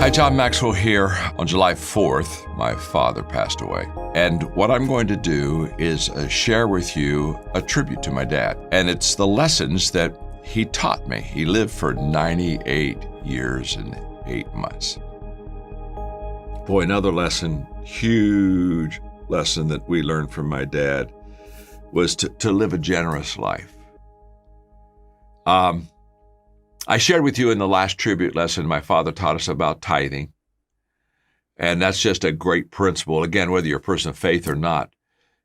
Hi, John Maxwell here. On July 4th, my father passed away. And what I'm going to do is share with you a tribute to my dad. And it's the lessons that he taught me. He lived for 98 years and 8 months. Boy, another lesson, huge lesson that we learned from my dad was to live a generous life. I shared with you in the last tribute lesson, my father taught us about tithing. And that's just a great principle. Again, whether you're a person of faith or not,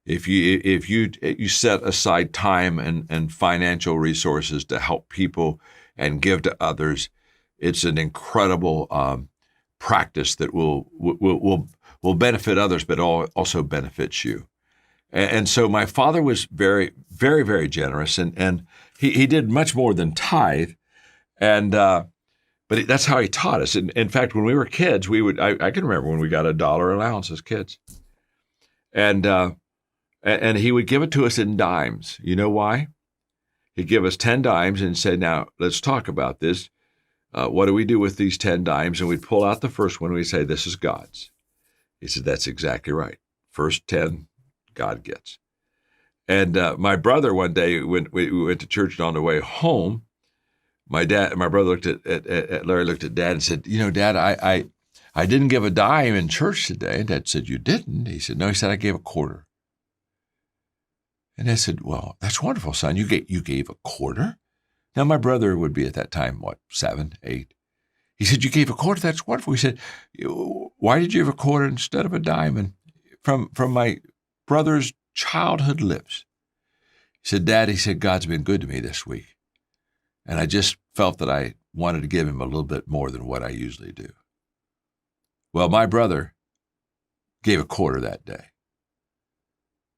if you set aside time and financial resources to help people and give to others, it's an incredible practice that will benefit others, but also benefits you. And so my father was very, very, very generous, and he did much more than tithe. But that's how he taught us. In fact, when we were kids, I can remember when we got $1 allowance as kids. And he would give it to us in dimes. You know why? He'd give us 10 dimes and say, now, let's talk about this. What do we do with these 10 dimes? And we'd pull out the first one and we'd say, this is God's. He said, that's exactly right. First 10, God gets. And my brother one day, when we went to church and on the way home, my brother looked at Larry, looked at Dad and said, you know, Dad, I didn't give a dime in church today. And Dad said, you didn't? He said, no. He said, I gave a quarter. And I said, well, that's wonderful, son. You gave a quarter? Now, my brother would be at that time, 7, 8? He said, you gave a quarter? That's wonderful. He said, why did you give a quarter instead of a dime? And from my brother's childhood lips, he said, Dad, he said, God's been good to me this week. And I just felt that I wanted to give him a little bit more than what I usually do. Well, my brother gave a quarter that day.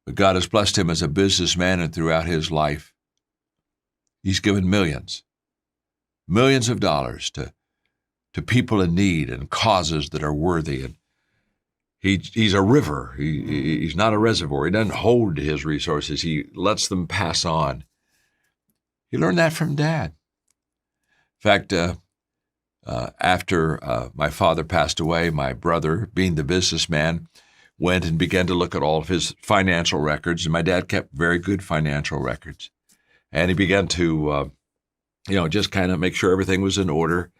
But God has blessed him as a businessman, and throughout his life, he's given millions of dollars to people in need and causes that are worthy. And he's a river. He's not a reservoir. He doesn't hold his resources. He lets them pass on. He learned that from Dad. In fact, after my father passed away, my brother, being the businessman, went and began to look at all of his financial records. And my dad kept very good financial records. And he began to, just kind of make sure everything was in order.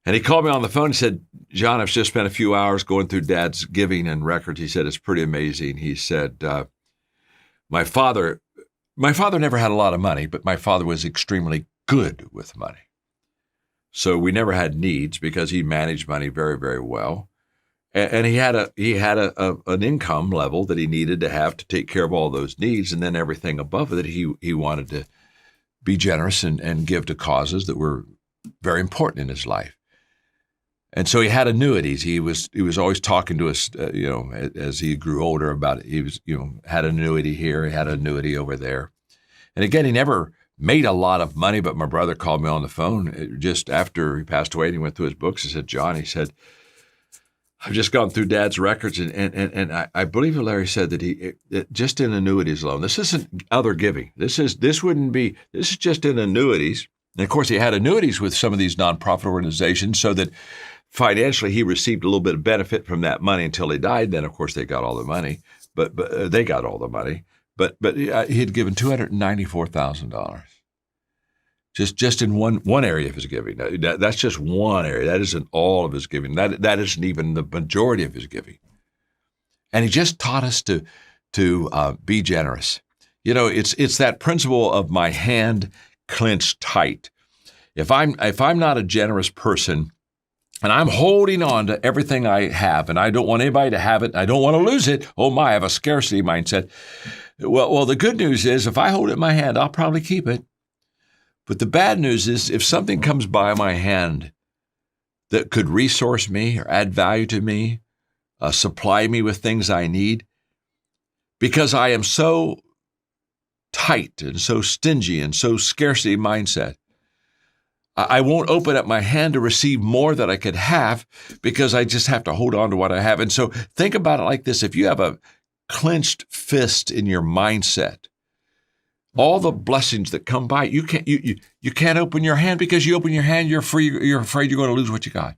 And he called me on the phone and said, John, I've just spent a few hours going through Dad's giving and records. He said, it's pretty amazing. He said, my father never had a lot of money, but my father was extremely good with money. So we never had needs because he managed money very, very well. And he had an income level that he needed to have to take care of all those needs. And then everything above it, he wanted to be generous and give to causes that were very important in his life. And so he had annuities. He was always talking to us, as he grew older about it. He was, had an annuity here, he had an annuity over there. And again, he never made a lot of money, but my brother called me on the phone just after he passed away and he went through his books. He said, John, he said, I've just gone through Dad's records and I believe Larry said that just in annuities alone, this isn't other giving. This is just in annuities. And of course, he had annuities with some of these nonprofit organizations so that financially he received a little bit of benefit from that money until he died. Then, of course, they got all the money, but they got all the money. But he had given $294,000 just in one area of his giving. That's just one area. That isn't all of his giving. That isn't even the majority of his giving. And he just taught us to be generous. It's that principle of my hand clenched tight. If I'm not a generous person, and I'm holding on to everything I have, and I don't want anybody to have it, I don't want to lose it. Oh my, I have a scarcity mindset. Well, the good news is if I hold it in my hand, I'll probably keep it. But the bad news is if something comes by my hand that could resource me or add value to me, supply me with things I need, because I am so tight and so stingy and so scarcity mindset, I won't open up my hand to receive more that I could have because I just have to hold on to what I have. And so think about it like this. If you have a clenched fist in your mindset, all the blessings that come by, you can't open your hand because you open your hand, you're afraid you're going to lose what you got.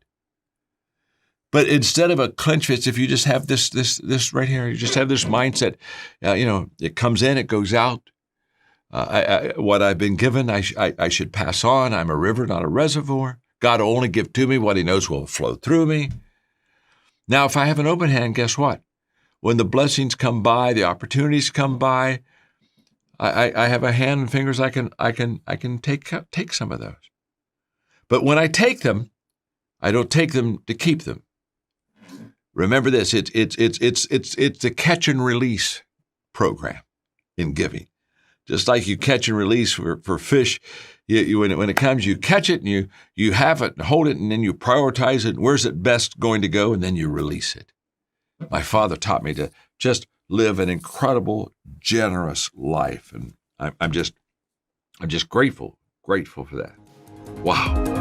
But instead of a clenched fist, if you just have this right here, you just have this mindset, it comes in, it goes out. What I've been given, I should pass on. I'm a river, not a reservoir. God will only give to me what he knows will flow through me. Now, if I have an open hand, guess what? When the blessings come by, the opportunities come by, I have a hand and fingers. I can take some of those. But when I take them, I don't take them to keep them. Remember this: it's the catch and release program in giving. Just like you catch and release for fish, when it comes, you catch it and you have it and hold it, and then you prioritize it. Where's it best going to go, and then you release it. My father taught me to just live an incredible, generous life, and I'm just grateful for that. Wow.